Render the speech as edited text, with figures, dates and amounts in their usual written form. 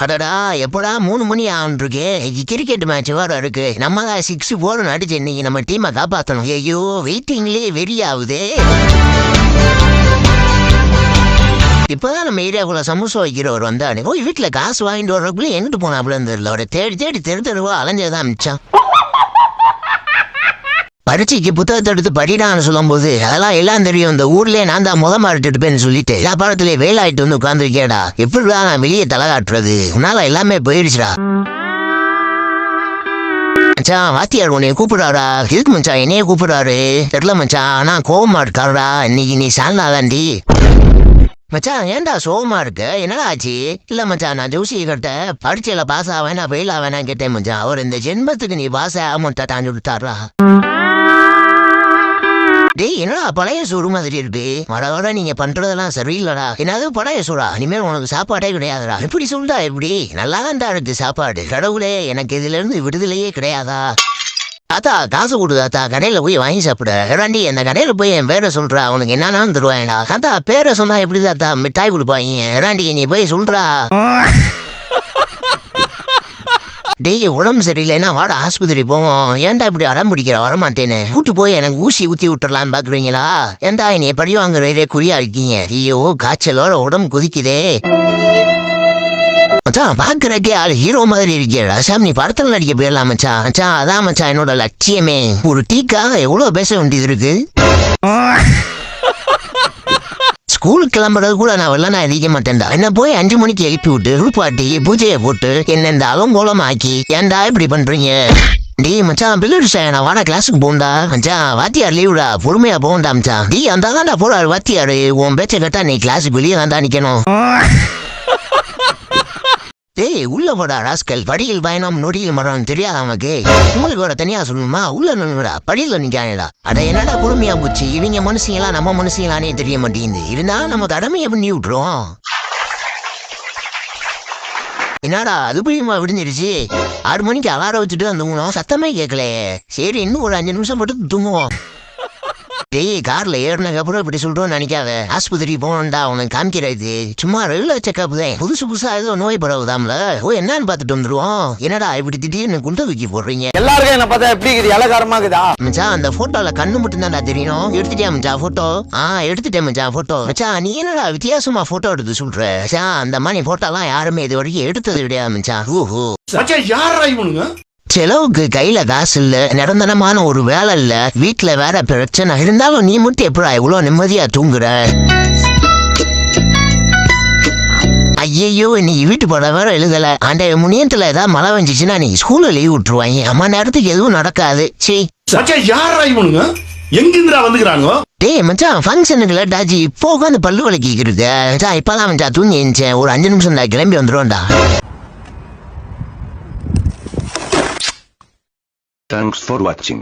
அடடா எப்படா 3 மணி ஆகுன்றிருக்கு. Cricket match வேற இருக்கு. நம்ம தான் 6 போர்னு அடிச்சு இன்னைக்கு நம்ம டீமை காப்பாற்றணும். ஐயோ வெயிட்டிங்லேயே வெறி ஆகுதே. இப்பதான் நம்ம ஏரியாவுக்குள்ள சமோசா வைக்கிறவர் வந்தானே போய் வீட்டுல காசு வாங்கிட்டு வர்றதுக்குள்ள எங்கிட்டு போனாப்புலன்னு தெரியல. அவரை தேடி தேடி தெருவா அலைஞ்சதான் மிச்சம். பரீட்சைக்கு புத்தகத்தை எடுத்து படிடான்னு சொல்லும் போது அதெல்லாம் எல்லாம் தெரியும். இந்த ஊர்லயே நான் தான் மாறிட்டுப்பேன்னு சொல்லிட்டு எல்லா பாடத்திலேயே வேலாயிட்டு வந்து உட்காந்துருக்கேடா. எப்படிதான் நான் வெளியே தலை காட்டுறது? உன்னால எல்லாமே போயிடுச்சுடா. மச்சான் வாத்தியார் உன்னைய கூப்பிடுறாரா? எதுக்கு மச்சான் என்னையே கூப்பிடுறாரு தெரியல மச்சான். ஆனா கோவமா இருக்காருடா. இன்னைக்கு நீ சாந்தாதாண்டி. மச்சான் ஏன்டா சோகமா இருக்கு? என்னடா ஆச்சு? இல்ல மச்சான் நான் ஜோசி கிட்ட பரீட்சையில பாஸ் ஆவேனா ஃபெயில் ஆவேனா கேட்டேன் மச்சான். அவர் இந்த ஜென்மத்துக்கு நீ பாஸ் ஆமாட்டா தாண்டி விட்டாரா. டேய் என்னடா பழைய சோறு மாதிரி இருக்கு. வர நீங்க பண்றதெல்லாம் சரியில்லடா. என்னது பழைய சோறா? இனிமேல் உனக்கு சாப்பாடே கிடையாதுடா. எப்படி சொல்றா? எப்படி நல்லா தான் இருக்கு சாப்பாடு. கடவுளே எனக்கு இதுல இருந்து விடுதலையே கிடையாதா? தாத்தா காசு கொடு தாத்தா, கடையில போய் வாங்கி சாப்பிட. ஏடாண்டி அந்த கடையில போய் என் பேரை சொல்றா, உனக்கு என்னன்னு தருவாங்கடா. தாத்தா பேரை சொன்னா எப்படி தாத்தா மிட்டாய் கொடுப்பாங்க? ஏடாண்டி நீ போய் சொல்றா. டெய்லி உடம்பு சரியில்லைன்னா வாட ஆஸ்பத்திரி போவோம். ஏன்டா இப்படி அடம் பிடிக்கிற? வரமாட்டேன்னு கூட்டு போய் எனக்கு ஊசி ஊத்தி விட்டுறலான்னு பாக்குறீங்களா? ஏன்டா என்னைய படி வாங்குற குறியா இருக்கீங்க? ஐயோ காய்ச்சலோட உடம்பு கொதிக்குதே. மச்சான் பாக்குறக்கே ஆள் ஹீரோ மாதிரி இருக்கேடா. சாமி நீ படத்துல நடிக்க போயிடலாம் மச்சான். மச்சான் அதான் மச்சான் என்னோட லட்சியமே. ஒரு டீக்காக எவ்வளவு பேச வேண்டியது இருக்கு. ஸ்கூலுக்கு கிளம்புறது கூட நான் வெள்ள நான் எதிக்க மாட்டேன்டா. என்ன போய் 5 மணிக்கு எழுப்பி விட்டு ரூபாட்டி பூஜையை போட்டு என்ன இந்த அலங்கோலம் ஆக்கி ஏன்டா இப்படி பண்றீங்க? டி மச்சான் பில்லு நான் வாடா கிளாஸுக்கு போண்டா. மச்சான் வாத்தியார் லீவுடா பொறுமையா போகண்டா மச்சான். டி அந்த தாண்டா போறாரு வாத்தியாரு. உன் பேச்சை கேட்டா நீ கிளாஸுக்கு வெளியே தாண்டா நிக்கணும். டேய் உள்ள போடா ராஸ்கல். படியில் பயணம் நொடியில் மரம் தெரியாத நமக்கு. உங்களுக்கு ஒரு தனியா சொல்லணுமா? உள்ள நின்னுடா படியில நிக்கானடா. அட என்னடா பொறுமையா போச்சு. இவங்க மனுஷங்களா நம்ம மனுஷங்களானே தெரிய மாட்டேங்குது. இருந்தாலும் நம்ம கடமையை பண்ணி விட்டுரும். என்னடா அது புரியுமா? விடுஞ்சிருச்சு. 6 மணிக்கு அலாரம் வச்சுட்டு தூங்கணும். சத்தமே கேட்கல. சரி இன்னும் ஒரு 5 நிமிஷம் மட்டும் தூங்குவோம். டேய் கார்ல ஏறினதுக்கு அப்புறம் இப்படி சொல்றோம்னு நினைக்காத. ஆஸ்பத்திரி போகணும்டா உனக்கு காமிக்கிறது. சும்மா ரெகுலர் செக்அப் தான். புதுசா ஏதோ நோய் பரவுதாம்ல. என்னன்னு பாத்துட்டு வந்துருவோம். என்னடா இப்படி திடீர்னு குண்டை தூக்கி போடுறீங்க? எல்லாருக்கும் என்ன பார்த்தா எப்படி இருக்குது? இலகாரமா இருக்குதா மச்சான்? அந்த போட்டோல கண்ணு மட்டும் தான்டா தெரியும். எடுத்துட்டியா மச்சான் போட்டோ? எடுத்துட்டேன் மச்சான் போட்டோ. மச்சான் நீ என்னடா வித்தியாசமா போட்டோ எடுத்து சொல்ற? மச்சான் அந்த மாதிரி போட்டோலாம் யாருமே இது வரைக்கும் எடுத்தது கிடையாது மச்சான். ஓஹோ மச்சான் யாரா இவனுங்க? செலவுக்கு கையில காசு இல்ல, நிரந்தரமான ஒரு வேலை இல்ல, வீட்டுல வேற பிரச்சனை. இருந்தாலும் நீ மட்டும் எப்படா இவ்வளவு நிம்மதியா தூங்குற? ஐயோ நீ வீட்டு பட வேற எழுதல. அந்த முனியத்துல ஏதாவது மழை வந்துச்சுன்னா நீ ஸ்கூல்ல லீவ் விட்டுருவாங்க. அம்மா நேரத்துக்கு எதுவும் நடக்காது. சரி மச்சான் யாரா இவனுங்க? எங்கிருந்துடா வந்துக்கிறாங்க? டேய் மச்சான் ஃபங்க்ஷனுக்குல டாஜி இப்போ உட்காந்து பல்லு வலிக்கிக்கிறது. மச்சான் இப்பதான் மச்சான் தூங்கி இருந்துச்சேன். ஒரு 5 நிமிஷம் தான் கிளம்பி வந்துருவோம்டா. Thanks for watching.